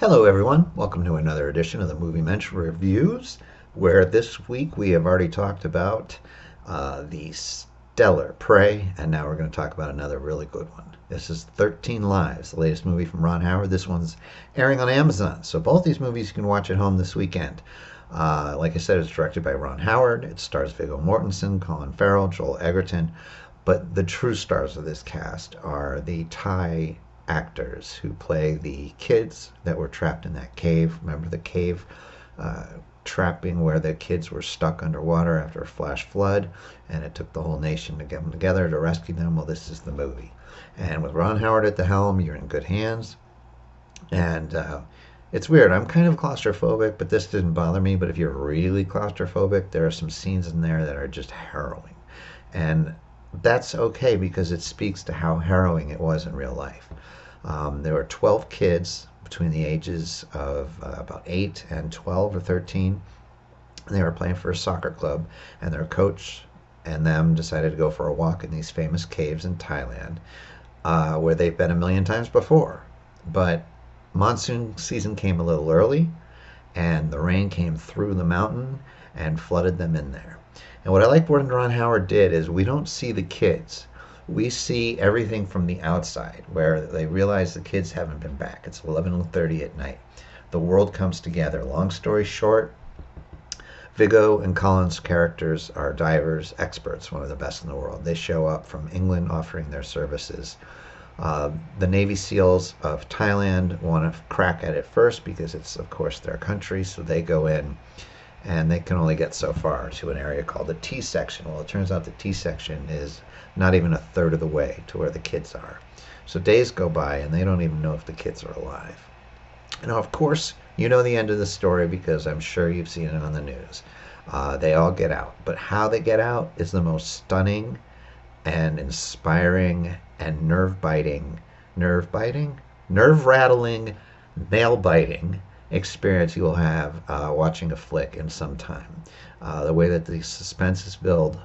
Hello, everyone. Welcome to another edition of the Movie Mensch Reviews, where this week we have already talked about the stellar Prey, and now we're going to talk about another really good one. This is 13 Lives, the latest movie from Ron Howard. This one's airing on Amazon, so both these movies you can watch at home this weekend. Like I said, it's directed by Ron Howard. It stars Viggo Mortensen, Colin Farrell, Joel Egerton, but the true stars of this cast are the Thai actors who play the kids that were trapped in that cave. Remember the cave uh, trapping where the kids were stuck underwater after a flash flood, and it took the whole nation to get them together to rescue them? Well, this is the movie. And with Ron Howard at the helm, you're in good hands. And it's weird. I'm kind of claustrophobic, but this didn't bother me. But if you're really claustrophobic, there are some scenes in there that are just harrowing. And that's okay because it speaks to how harrowing it was in real life. There were 12 kids between the ages of about 8 and 12 or 13. And they were playing for a soccer club, and their coach and them decided to go for a walk in these famous caves in Thailand, where they've been a million times before. But monsoon season came a little early, and the rain came through the mountain and flooded them in there. And what I like what Ron Howard did is we don't see the kids. We see everything from the outside, where they realize the kids haven't been back. It's 11:30 at night. The world comes together. Long story short, Viggo and Colin's characters are divers experts, one of the best in the world. They show up from England offering their services. The Navy SEALs of Thailand want to crack at it first because it's, of course, their country, so they go in and they can only get so far to an area called the T section. Well, it turns out the T section is not even a third of the way to where the kids are. So days go by and they don't even know if the kids are alive. Now, of course, you know the end of the story because I'm sure you've seen it on the news. They all get out, but how they get out is the most stunning and inspiring and nerve rattling, nail biting experience you will have watching a flick in some time. The way that the suspense is built,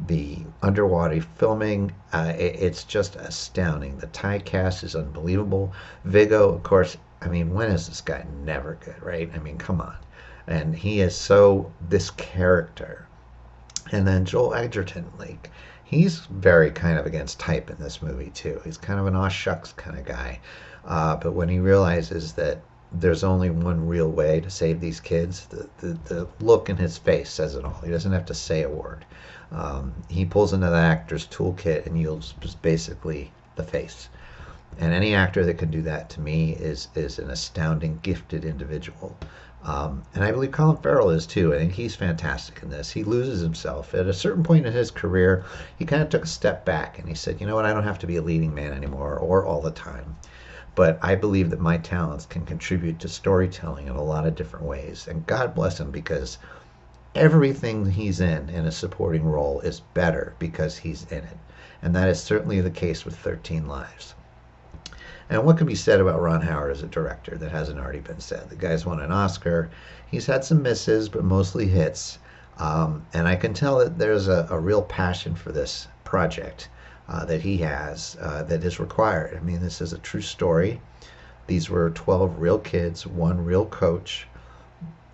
the underwater filming, it's just astounding. The Thai cast is unbelievable. Viggo, of course, I mean, when is this guy never good, right? I mean, come on. And he is so this character. And then Joel Egerton, like, he's very kind of against type in this movie, too. He's kind of an aw shucks kind of guy. But when he realizes that there's only one real way to save these kids, the look in his face says it all. He doesn't have to say a word. He pulls into the actor's toolkit and yields just basically the face. And any actor that can do that, to me, is an astounding, gifted individual. And I believe Colin Farrell is too. I think he's fantastic in this. He loses himself. At a certain point in his career, he kind of took a step back and he said, you know what, I don't have to be a leading man anymore or all the time. But I believe that my talents can contribute to storytelling in a lot of different ways. And God bless him, because everything he's in a supporting role is better because he's in it. And that is certainly the case with 13 Lives. And what can be said about Ron Howard as a director that hasn't already been said? The guy's won an Oscar. He's had some misses, but mostly hits. And I can tell that there's a real passion for this project that he has that is required. I mean, this is a true story. These were 12 real kids, one real coach,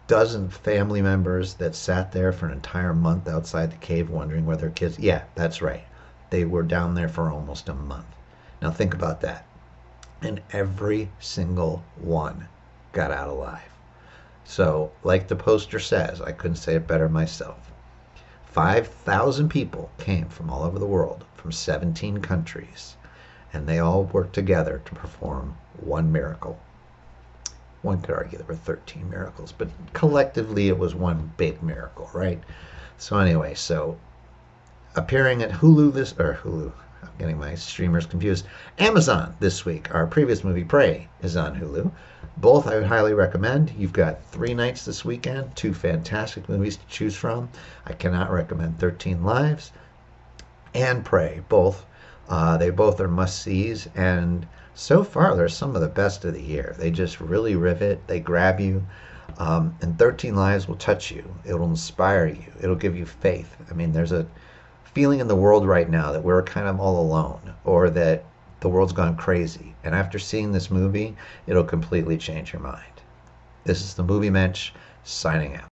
dozen family members that sat there for an entire month outside the cave wondering where their kids... Yeah, that's right. They were down there for almost a month. Now think about that. And every single one got out alive. So, like the poster says, I couldn't say it better myself. 5,000 people came from all over the world, from 17 countries, and they all worked together to perform one miracle. One could argue there were 13 miracles, but collectively it was one big miracle, right? So anyway, so appearing at Hulu, I'm getting my streamers confused, Amazon this week. Our previous movie, Prey, is on Hulu. Both I would highly recommend. You've got 3 nights this weekend, 2 fantastic movies to choose from. I cannot recommend 13 Lives and Prey. They both are must-sees, and so far they're some of the best of the year. They just really rivet, they grab you, and 13 Lives will touch you. It'll inspire you. It'll give you faith. I mean, there's a feeling in the world right now that we're kind of all alone, or that the world's gone crazy. And after seeing this movie, it'll completely change your mind. This is the Movie Mensch signing out.